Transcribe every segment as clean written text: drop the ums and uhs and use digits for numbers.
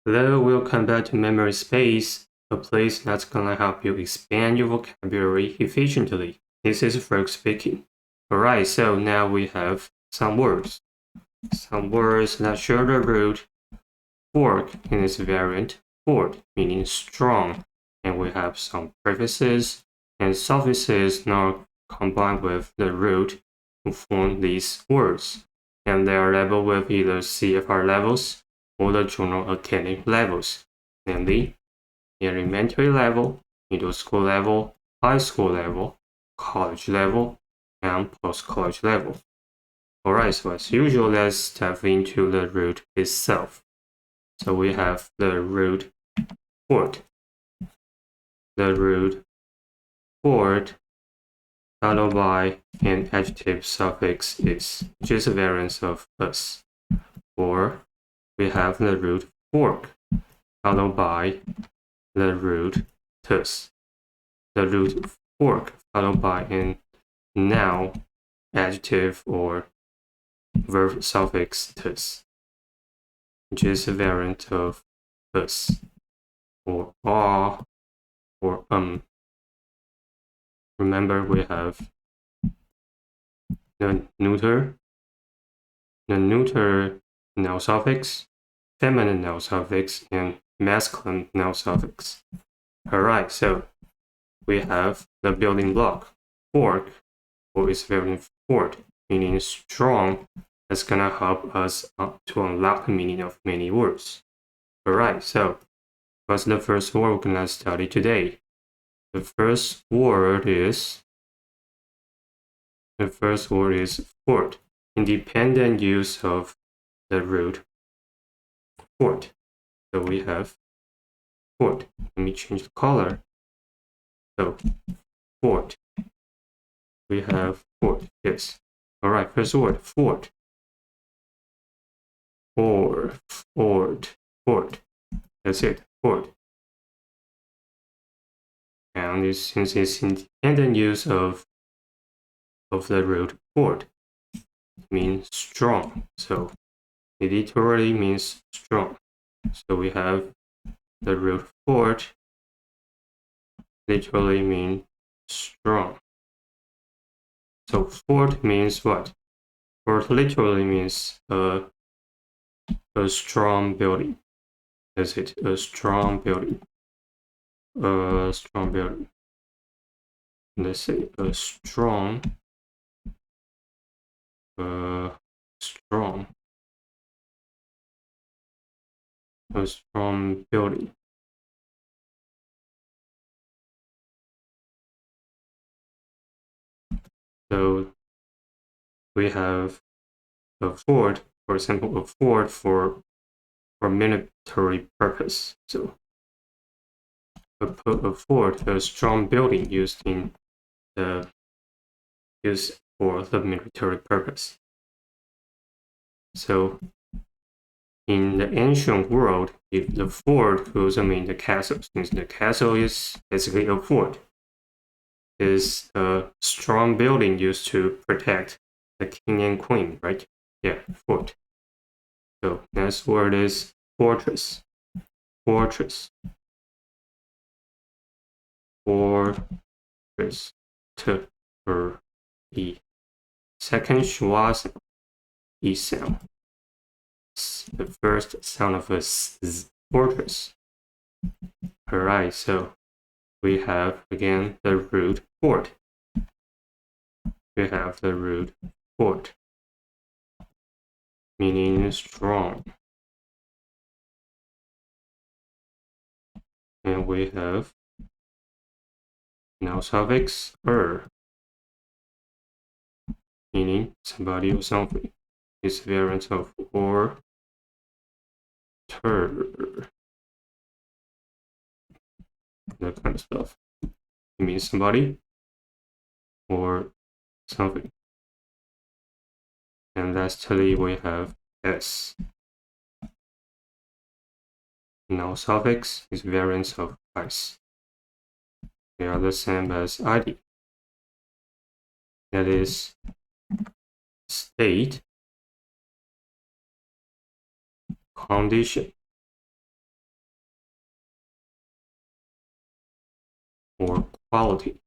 Hello, welcome back to Memory Space, a place that's gonna help you expand your vocabulary efficiently. This is FORC speaking. Alright, so now we have some words. Some words that share the root FORC in its variant fort, meaning strong. And we have some prefixes and suffixes now combined with the root to form these words. And they are labeled with either CFR levels or the general academic levels, namely elementary level, middle school level, high school level, college level, and post-college level. Alright, so as usual, let's dive into the root itself. So we have the root fort. The root fort followed by an adjective suffix is, which is a variance of us. Or we have the root fork followed by the root tus. The root fork followed by a noun, adjective, or verb suffix tus, which is a variant of us, or or Remember, we have the neuter noun suffix, feminine noun suffix, and masculine noun suffix. Alright, so we have the building block, fork, or its variant fort, meaning strong. That's gonna help us to unlock the meaning of many words. Alright, so what's the first word we're gonna study today? The first word is fort. Independent use of the root fort. So we have fort. Let me change the color. So fort. We have fort. Yes. All right. First word, fort. Fort. That's it. Fort. And since it's independent use of the root fort, it means strong. So it literally means strong. So we have the root fort literally means strong. So fort means what? Fort literally means a strong building. That's it, a strong building. A strong building. Let's say a strong building. So we have a fort, for example, a fort for military purpose. So a fort, a strong building used for the military purpose. So in the ancient world, if the fort could also mean the castle, since the castle is basically a fort, is a strong building used to protect the king and queen, right? Yeah, fort. So next word is fortress. Fortress. Fortress. T-R-E. Second schwa sound, E sound. The first sound of a fortress. Alright, so we have again the root fort. We have the root fort, meaning strong. And we have noun suffix meaning somebody or something. It's variant of or, that kind of stuff. It means somebody or something. And lastly, we have s. Noun suffix is variants of s. They are the same as id. That is state, condition, or quality.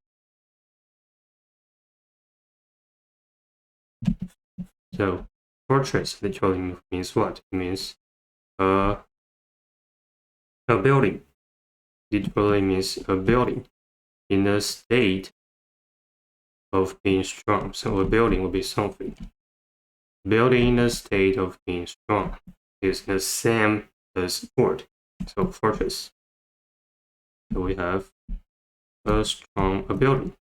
So fortress literally means what? It means a building. Literally means a building in a state of being strong. So a building will be something. Building in a state of being strong is the same as fort. So fortress. So we have a building.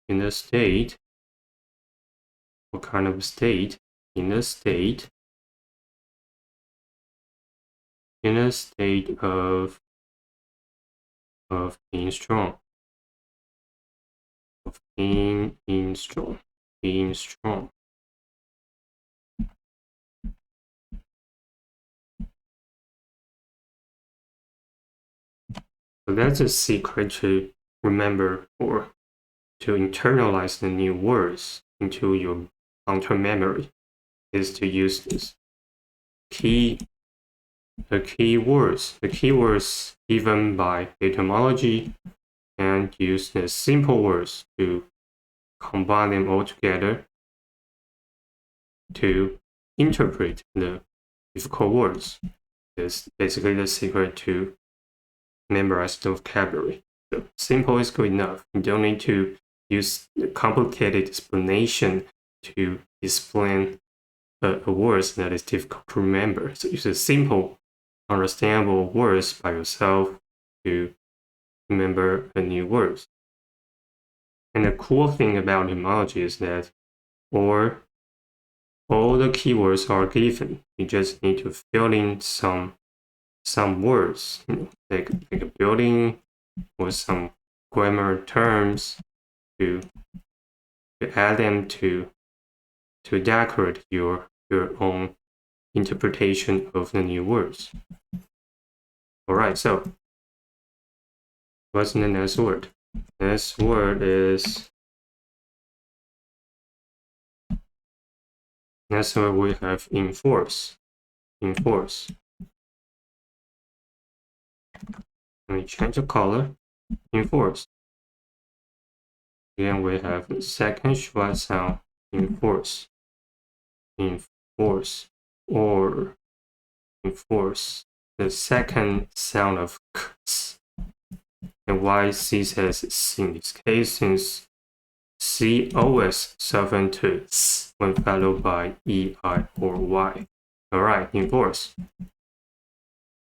In a state, what kind of state? In a state of being strong. Of being strong. Being strong. So that's a secret to remember or to internalize the new words into your long-term memory is to use this the keywords given by etymology, and use the simple words to combine them all together to interpret the difficult words. Is basically the secret to memorize the vocabulary. So simple is good enough. You don't need to use the complicated explanation to explain a word that is difficult to remember. So use a simple, understandable words by yourself to remember a new words. And the cool thing about etymology is that all the keywords are given. You just need to fill in some words, like a building or some grammar terms to add them to decorate your own interpretation of the new words. All right, so what's the next word? Next word we have enforce. Enforce. Let me change the color. Enforce. Again, we have the second schwa sound. Enforce. Enforce. Or enforce. The second sound of k. And why C says S in this case, since C always soften to S when followed by E, I, or Y. Alright, enforce.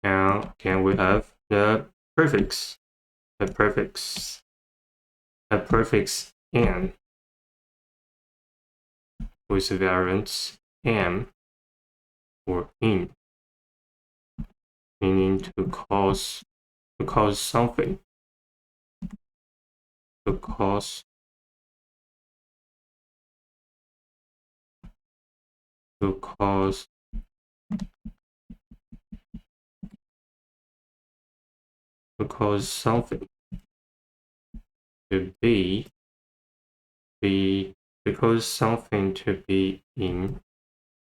Now, again, we have the prefix. The prefix N with variants M or in, meaning to cause something. To cause something to be because something to be in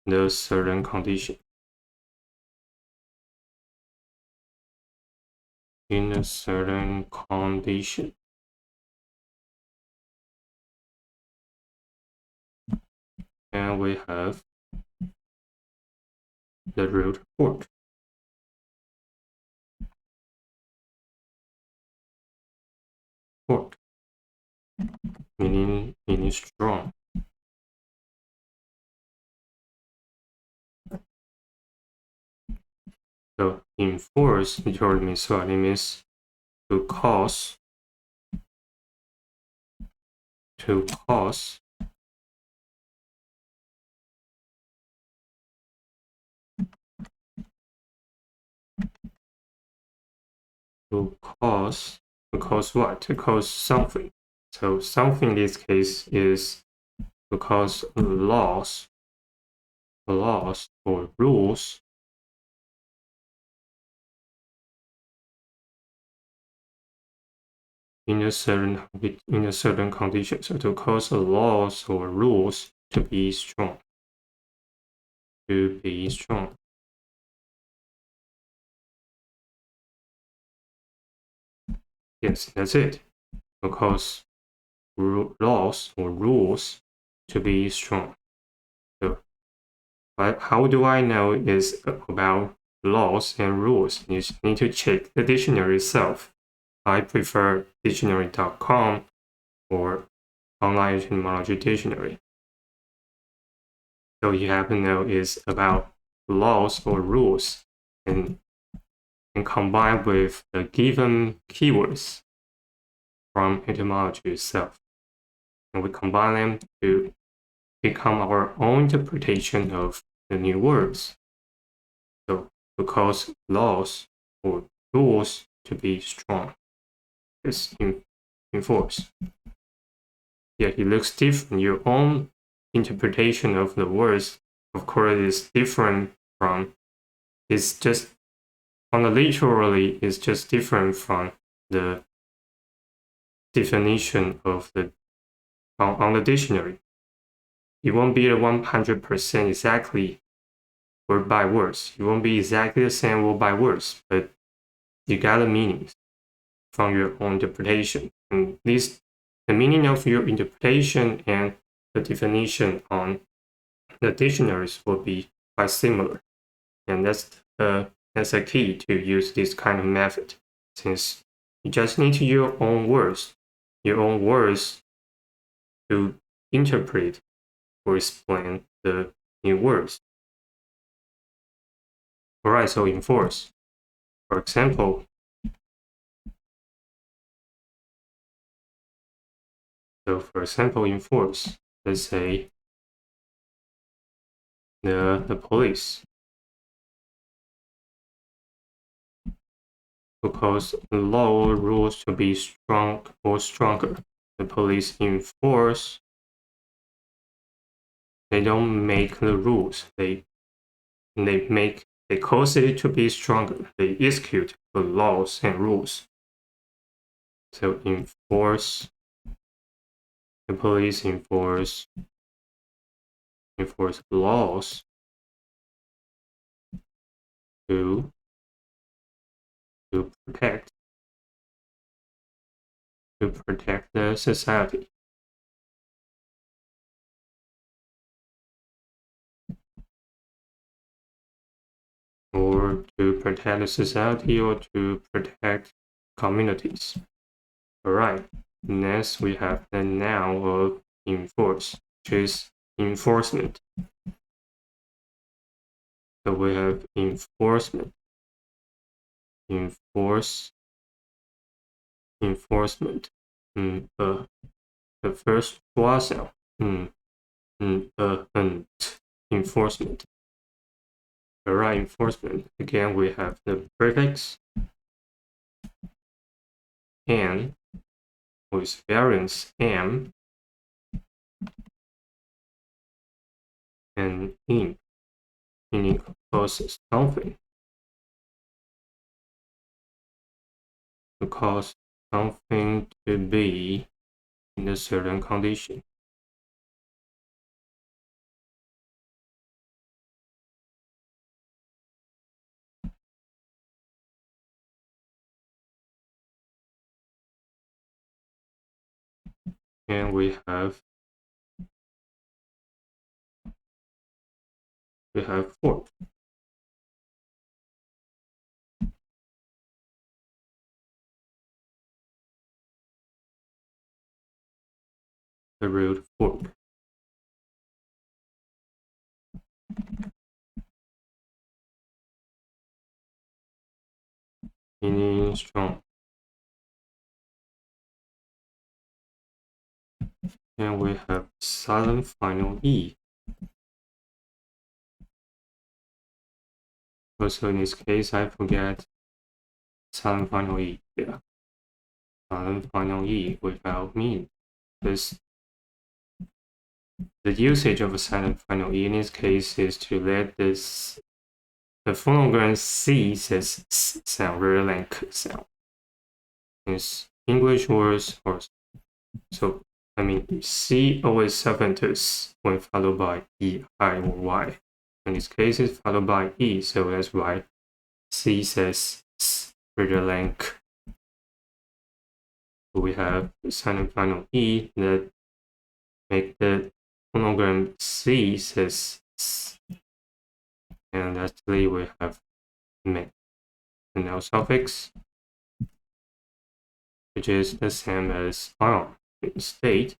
a certain condition. In a certain condition. And we have the root fork. Fork, meaning strong. So enforce literally means what? It means to cause what? To cause something. So something in this case is to cause laws or rules in a certain condition. So to cause laws or rules to be strong. To be strong. Yes, that's it. Because laws or rules to be strong. So, but how do I know is about laws and rules? You need to check the dictionary itself. I prefer dictionary.com or online etymology dictionary. So you have to know is about laws or rules and combined with the given keywords from etymology itself. And we combine them to become our own interpretation of the new words. So because laws or rules to be strong is enforced. Yeah, it looks different. Your own interpretation of the words, of course, is different from, it's just, on the literally, is just different from the definition of the, on the dictionary. It won't be 100% exactly word by words. It won't be exactly the same word by words, but you got the meanings from your own interpretation. And this, the meaning of your interpretation and the definition on the dictionaries will be quite similar. And that's a key to use this kind of method, since you just need to use your own words to interpret or explain the new words. Alright, so enforce. For example, enforce, let's say the police. Because the law rules to be strong or stronger. The police enforce, they don't make the rules. They cause it to be stronger. They execute the laws and rules. So enforce, the police enforce laws to protect the society. Or to protect the society, or to protect communities. Alright, next we have the noun of enforce, which is enforcement. So we have enforcement, enforcement. The first schwa sound, enforcement. Alright, enforcement. Again, we have the prefix and with variance am and in, meaning causes something. To cause something to be in a certain condition. And we have fork. The root fork. Meaning strong. And we have silent final E. Also in this case, I forget silent final E. Yeah. Silent final E without mean. This, the usage of a silent final E in this case is to let the phonogram C says S sound, rather than K sound. It's English words, or so I mean C always self-enters when followed by E, I, or Y. In this case, it's followed by E, so that's why C says S rather than K. we have silent final E that make the phonogram C says S. And lastly, we have made the now suffix, which is the same as R, state,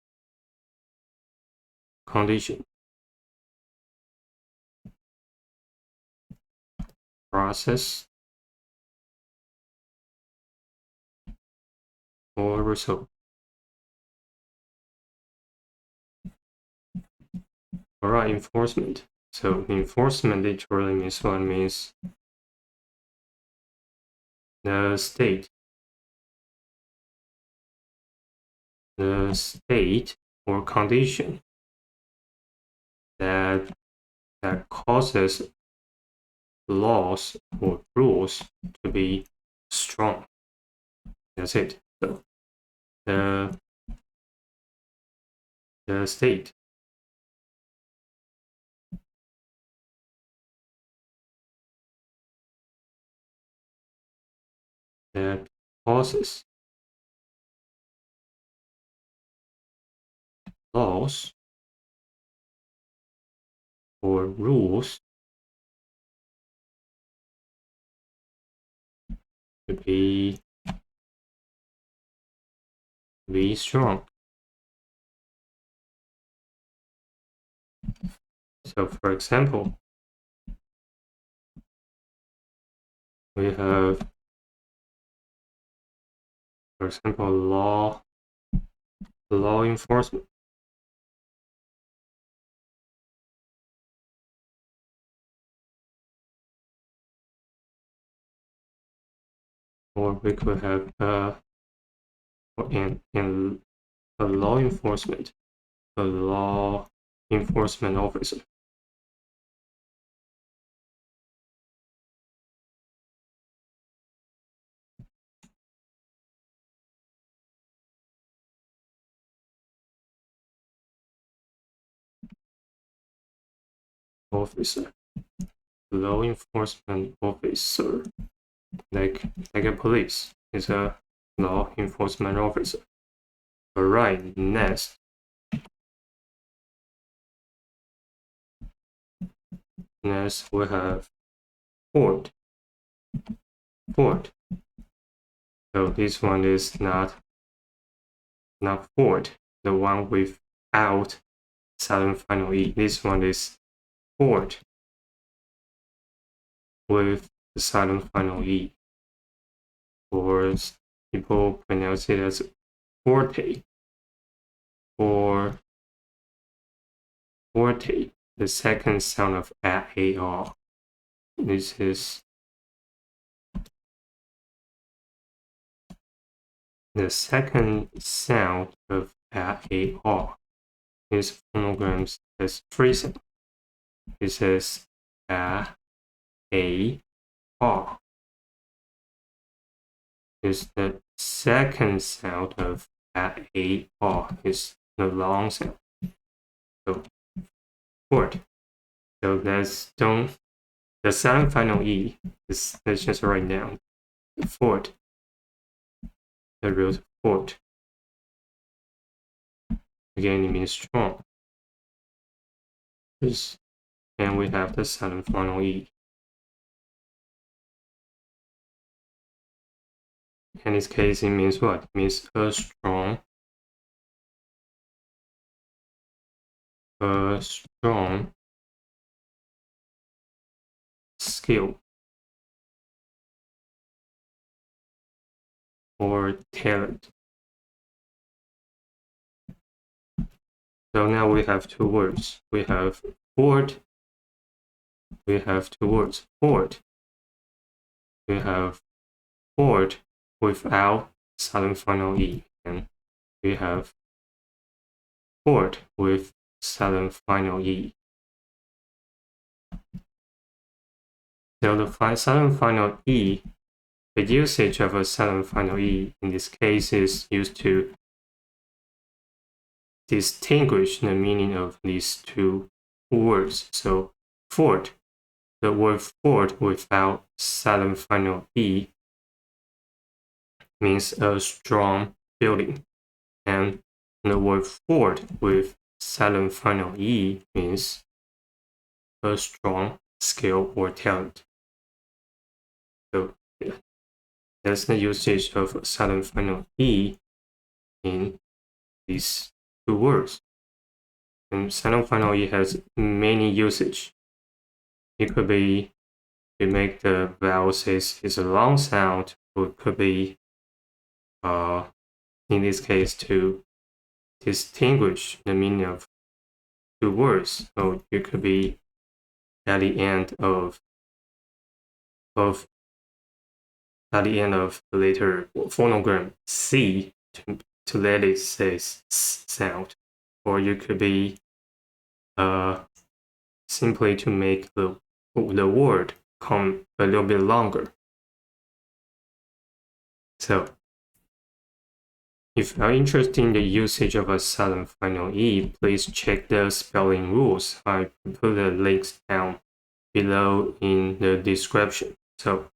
condition, process, or result. Alright, enforcement. So enforcement literally means what? It means the state or condition that causes laws or rules to be strong. That's it. So the state that causes laws or rules to be strong. So for example, we have, for example, law enforcement. Or we could have in a law enforcement officer. Law enforcement officer, like a police is a law enforcement officer. All right, next. Next we have fort. So this one is not fort, the one without silent final E. This one is fort with the silent final E. Or people pronounce it as forte or forte, the second sound of AR. This is the second sound of AR. This phonograms has three sounds. It says A, R. Is the second sound of AR is the long sound. So fort. So the sound final E is, let's just write down fort. The root fort. Again, it means strong. And we have the silent final E. In this case, it means what? It means a strong skill or talent. So now we have two words. We have fort. We have two words. Fort. We have fort without silent final E, and we have fort with silent final E. So the silent final E, the usage of a silent final E in this case is used to distinguish the meaning of these two words. So fort, the word fort without silent final E means a strong building. And the word fort with silent final E means a strong skill or talent. So yeah, that's the usage of silent final E in these two words. And silent final E has many usage. It could be to make the vowels is a long sound, or it could be in this case to distinguish the meaning of two words. So it could be at the end of at the end of the letter phonogram C to let it say S sound, or you could be simply to make the word come a little bit longer. So if you are interested in the usage of a silent final E, please check the spelling rules. I put the links down below in the description. So,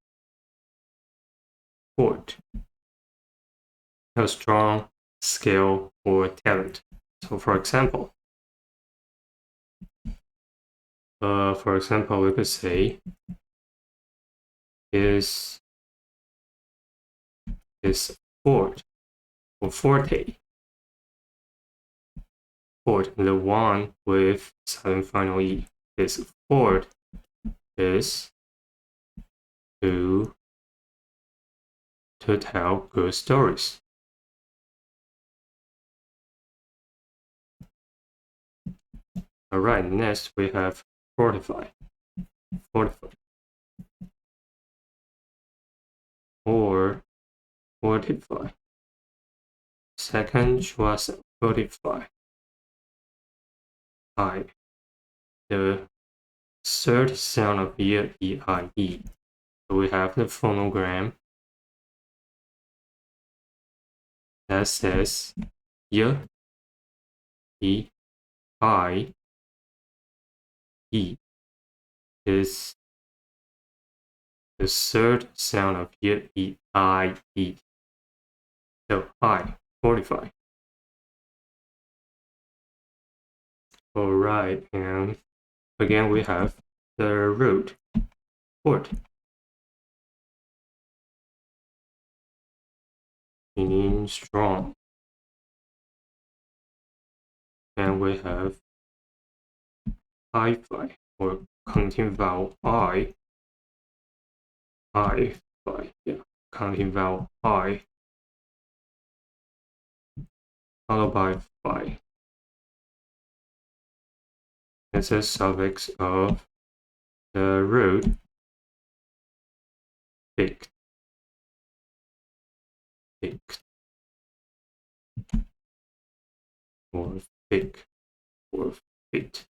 fort, a strong skill or talent. So, for example, we could say is fort or forte. Fort, the one with silent final E. This fort is to tell good stories. All right, next we have fortify. Fortify. Or fortify. Second choice, fortify. I. The third sound of Y, E, I, E. So we have the phonogram that says Y, E, I, E is the third sound of Y, E, I, E. So I, fortify. All right, and again we have the root, fort, meaning strong. And we have hi-fi or counting vowel I, yeah, counting vowel I, followed by phi. It's a suffix of the root thick, or thick, or fit.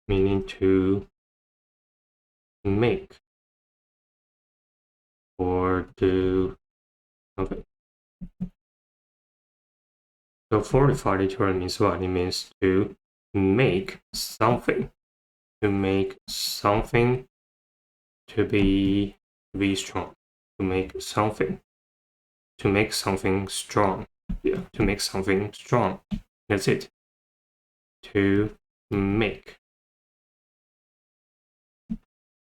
Meaning to make or do something. So fortify literally means what? It means to make something. To make something to be strong. To make something strong. Yeah, to make something strong. That's it. To make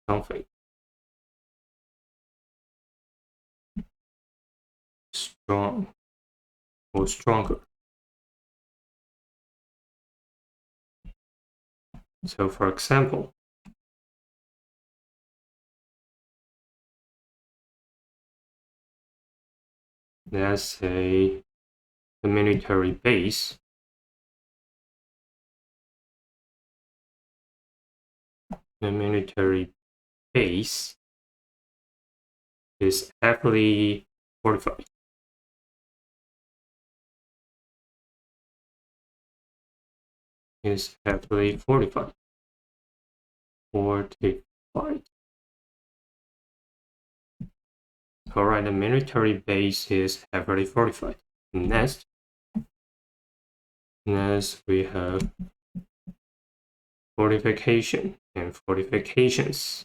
something strong or stronger. So for example, let's say the military base. The military base is heavily fortified. Is heavily fortified. Fortified. Alright, the military base is heavily fortified. Next, Next, we have fortification and fortifications.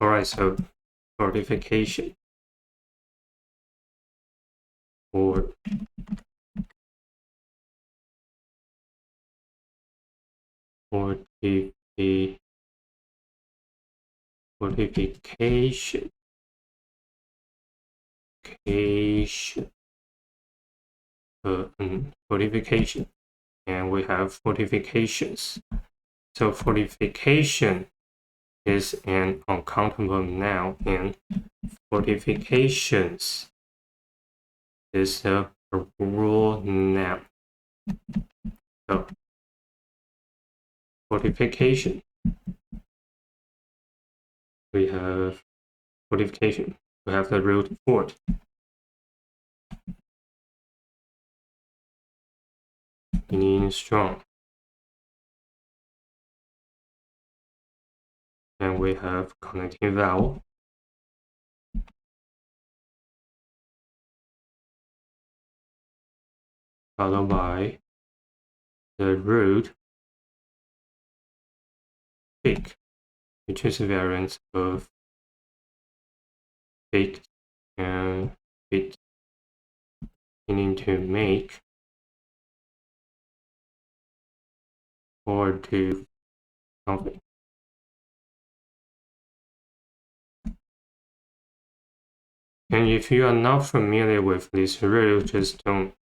All right, so fortification or fortification, fortification, and we have fortifications. So fortification is an uncountable noun, and fortifications is a plural noun. So fortification, we have fortification. We have the root fort, meaning strong. And we have connecting vowel, followed by the root fake, which is a variant of fake and fit, meaning to make or do something. And if you are not familiar with this rule, just don't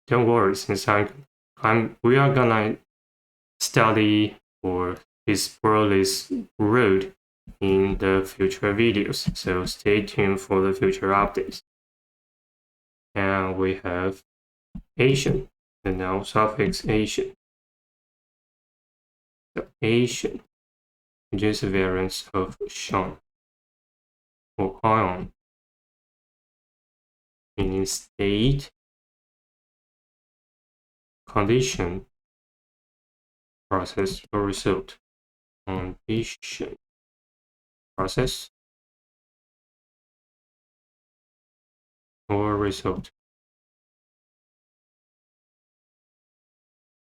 worry, since we are gonna study or explore this rule in the future videos. So stay tuned for the future updates. And we have Asian, the noun suffix Asian. The Asian, which is a variant of Sean or ion, meaning state, condition, process, or result. Condition, process, or result.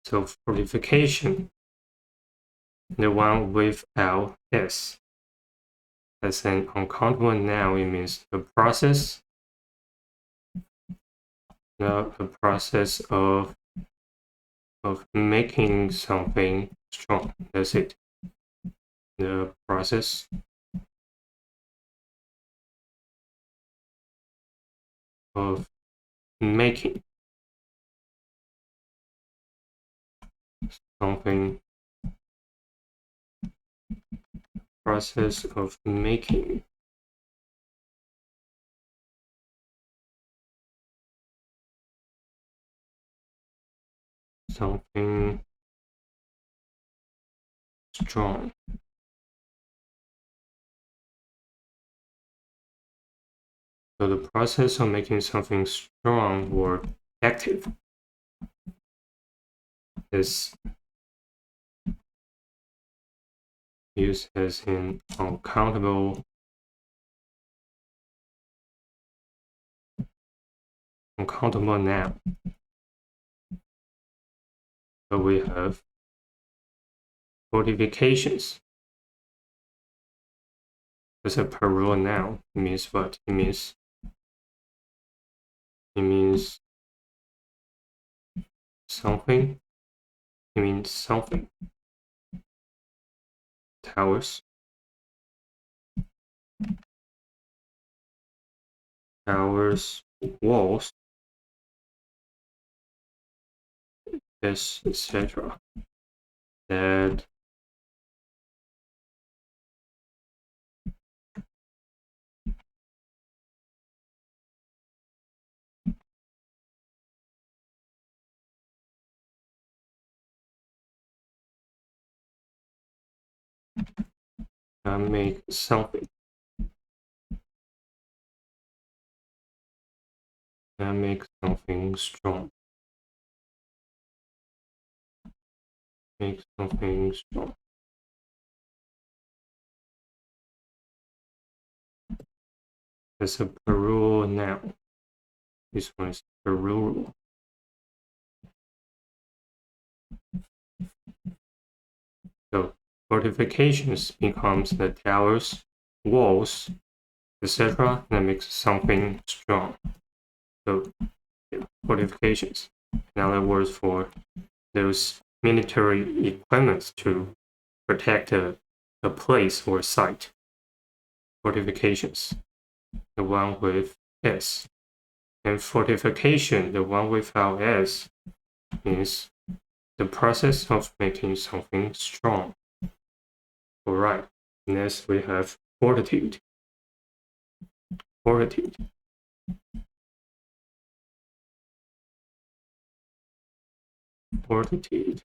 So fortification, the one without S. As an uncountable noun, it means the process, the process of making something strong. That's it. The process of making something, process of making something strong. So the process of making something strong or active is used as an uncountable noun. So we have fortifications. It's a plural noun. It means what? It means something. It means something. Towers. Towers, walls, etc. That make something. That make something strong. Make something strong. It's a plural noun. This one is plural. Fortifications becomes the towers, walls, etc. that makes something strong. So yeah, fortifications, another word for those military equipments to protect a place or site. Fortifications, the one with S. And fortification, the one without S, is the process of making something strong. Alright, next we have fortitude. Fortitude. Fortitude.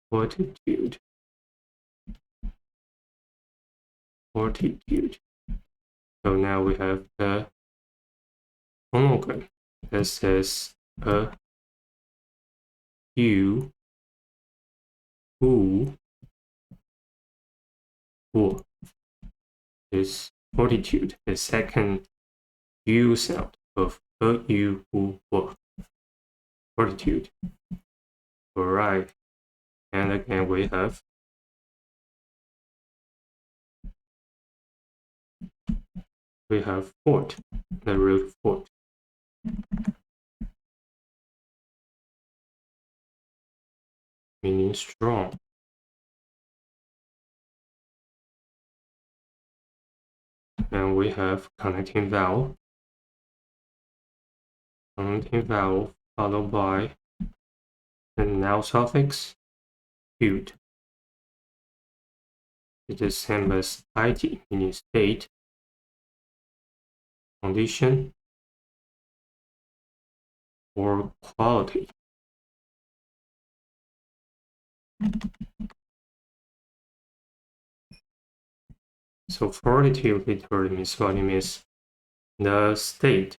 Fortitude. Fortitude. So now we have the phonogram that says a, you, who, wo. Is fortitude, the second U sound of a, you, who, wo. Fortitude. Alright. And again we have fort, the root fort. Meaning strong. And we have connecting vowel. Connecting vowel followed by the noun suffix "tude." It's the same as it, meaning state, condition, or quality. So fortitude literally means what it means, the state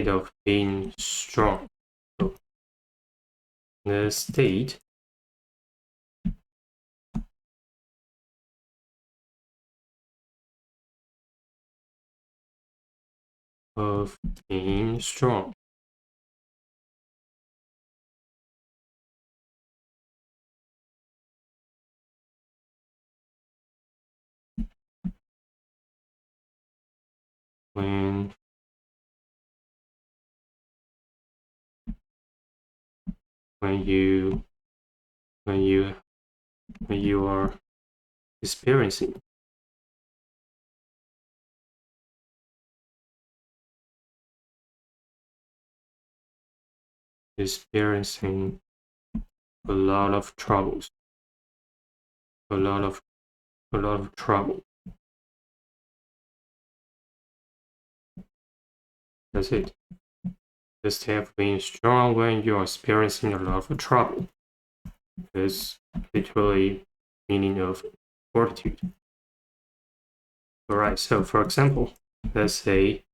of being strong. So the state of being strong. When you are experiencing a lot of troubles, a lot of trouble. That's it. The state of being strong when you're experiencing a lot of trouble is literally meaning of fortitude. Alright, so for example, let's say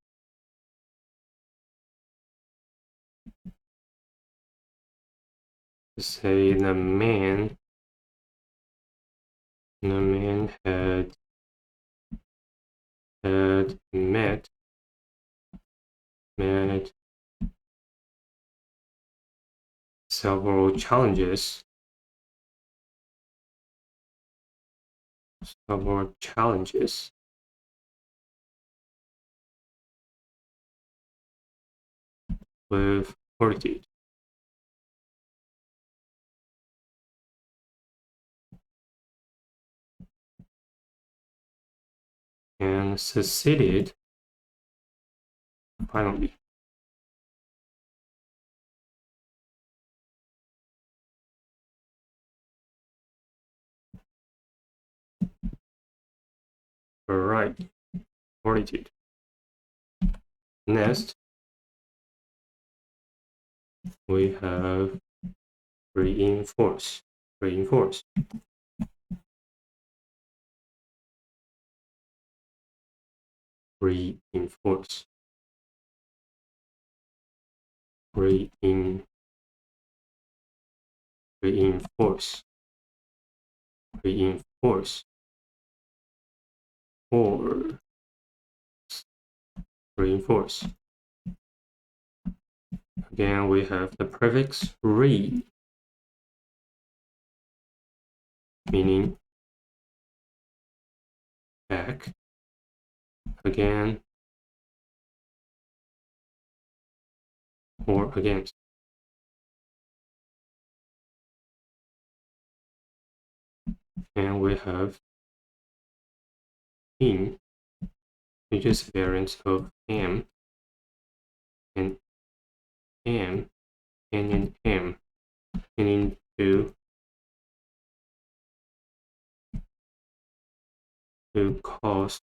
the man had met several challenges with fortitude. And succeeded finally. Alright, fortitude. Next, we have reinforce. Reinforce. Reinforce. Reinforce. Reinforce. Or reinforce. Again, we have the prefix re. meaning back, again, or against. And we have in, which is variants of am and am and in am, meaning to cause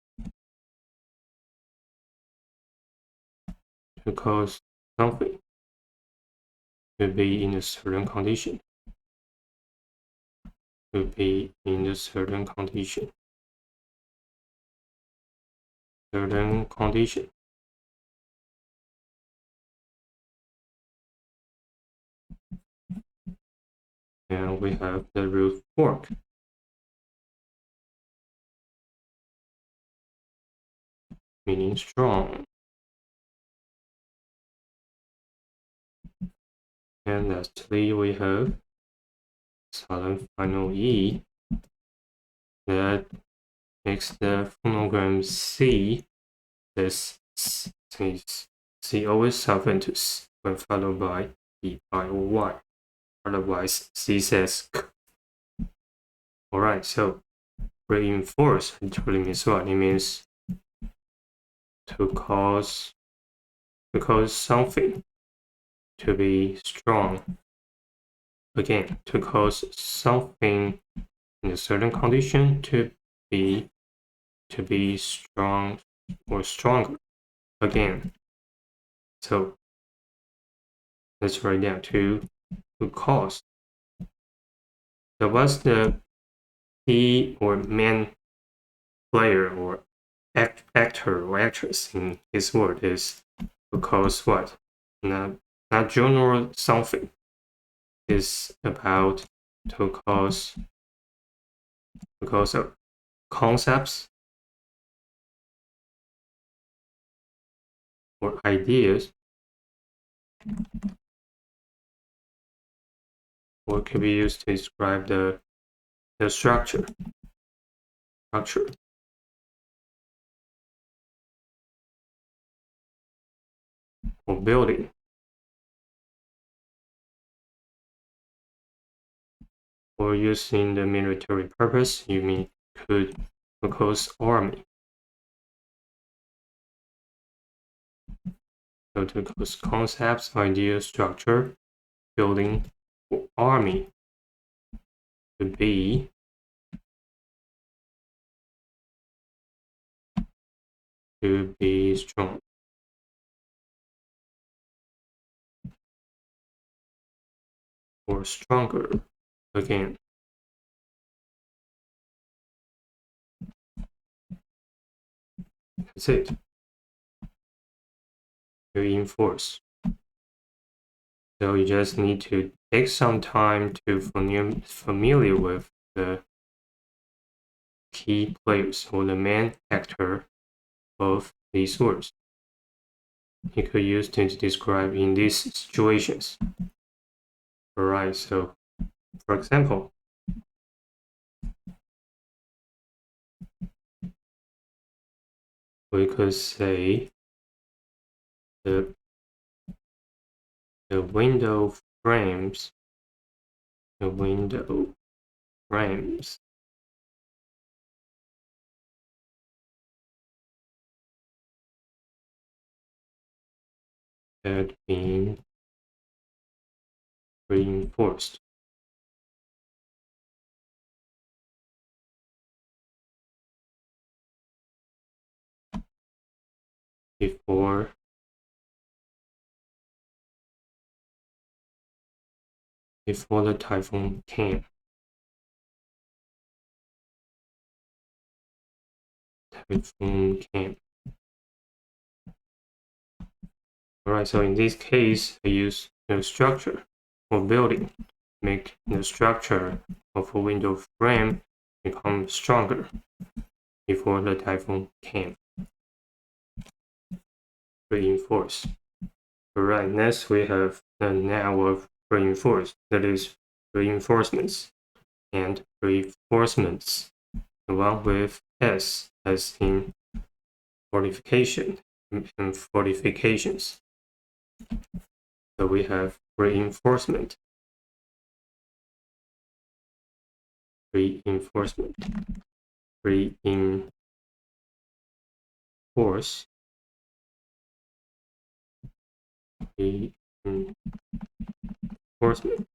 something to be in a certain condition. To be in a certain condition. Certain condition. And we have the root FORC. Meaning strong. And lastly, we have silent final E that makes the phonogram C, this C always soften to S when followed by E, I, or Y. Otherwise, C says K. Alright, so reinforce literally means what? It means to cause something to be strong. Again, to cause something in a certain condition to be strong or stronger. Again, so let's write down to cause. So what's the key or main player or actor or actress in this word is to cause what? Not general something. Is about to cause of concepts or ideas, or can be used to describe the structure or building. Or using the military purpose, you could cause army. So to cause concepts, ideas, structure, building, or army to be strong. Or stronger. Again. That's it. To enforce. So you just need to take some time to familiar with the key players or the main actor of these words. You could use to describe in these situations. Alright, so for example, we could say the window frames had been reinforced. Before the typhoon came. Alright, so in this case, I use the structure or building, make the structure of a window frame become stronger before the typhoon came. Reinforce. Alright, next we have the noun of reinforce, that is reinforcements. and reinforcements. The one with S as in fortification and fortifications. So we have reinforcement, reinforcement, reinforce, reinforcement,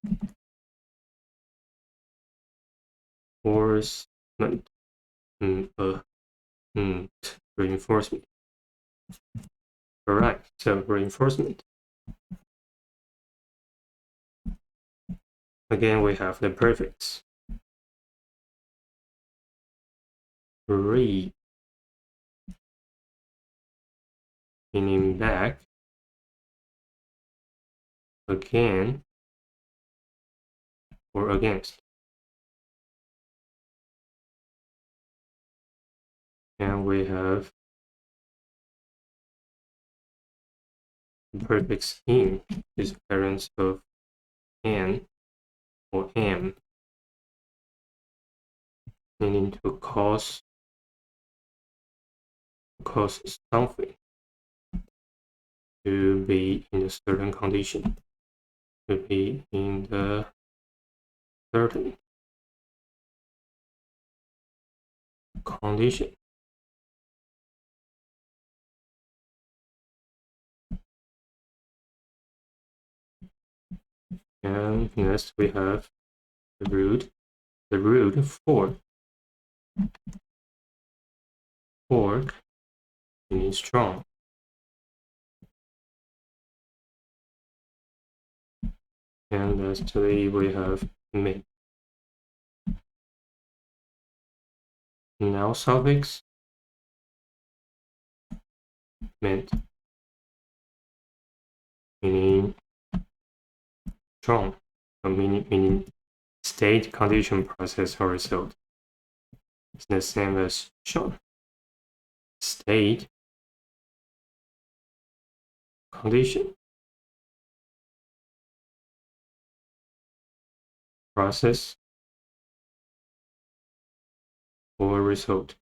enforcement, reinforcement. All right, so reinforcement. Again, we have the prefix. Re, meaning back. Again, or against. And we have the prefix in, is parents of an or am, meaning to cause something to be in a certain condition, to be in the certain condition. And next we have the root. The root fork meaning strong. And lastly we have mid. Now suffix meant, meaning strong, meaning state, condition, process, or result. It's the same as shown. State, condition, process, or result.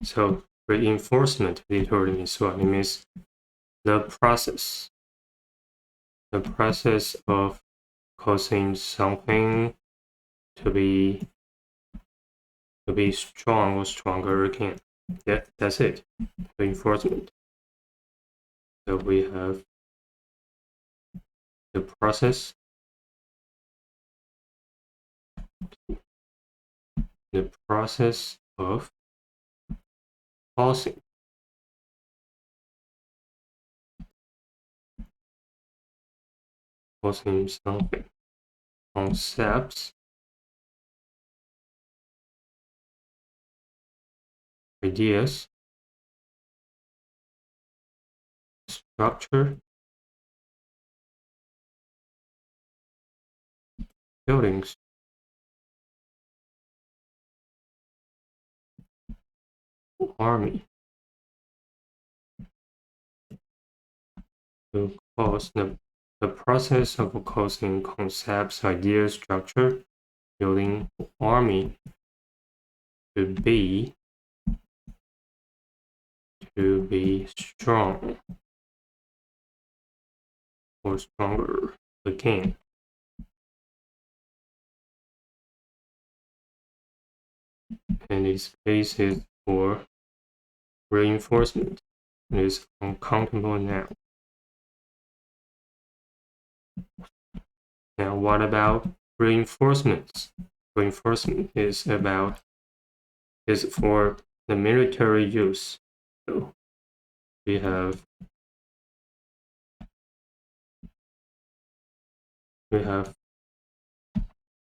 So reinforcement literally means what? It means the process of causing something to be strong or stronger again. Yeah, that's it. Reinforcement. So we have the process of causing something. Concepts, ideas, structure, buildings, army. To cause the process of causing concepts, ideas, structure, building, army to be strong or stronger again. And its basis for reinforcement is uncountable noun. Now, what about reinforcements? Reinforcement is for the military use. So we have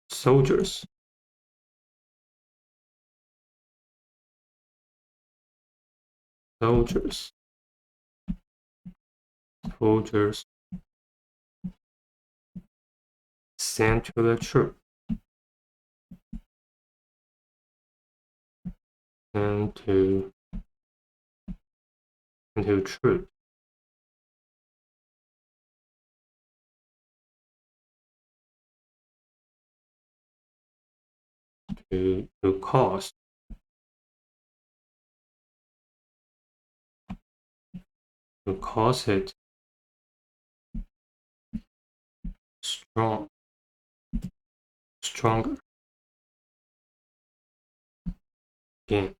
soldiers. Soldiers sent to the troop and to troop. to cause. To cause it stronger. Again.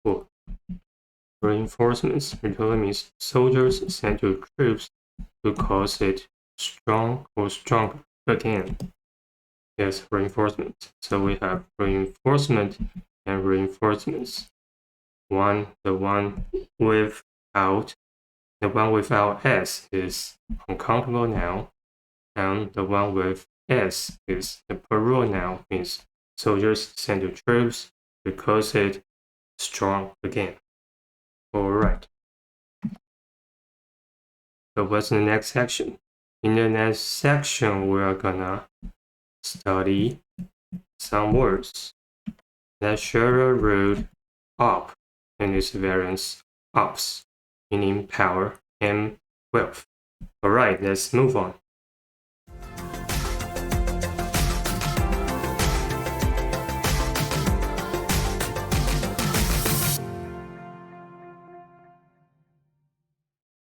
Cool. Reinforcements literally means soldiers sent to troops to cause it strong or stronger. Again, yes, reinforcement. So we have reinforcement and reinforcements. The one without S is uncountable noun, and the one with S is the plural noun, means soldiers sent to troops to cause it strong again. Alright. So what's the next section? In the next section, we are gonna study some words that share the root up and its variants ups, meaning power and wealth. Alright, let's move on.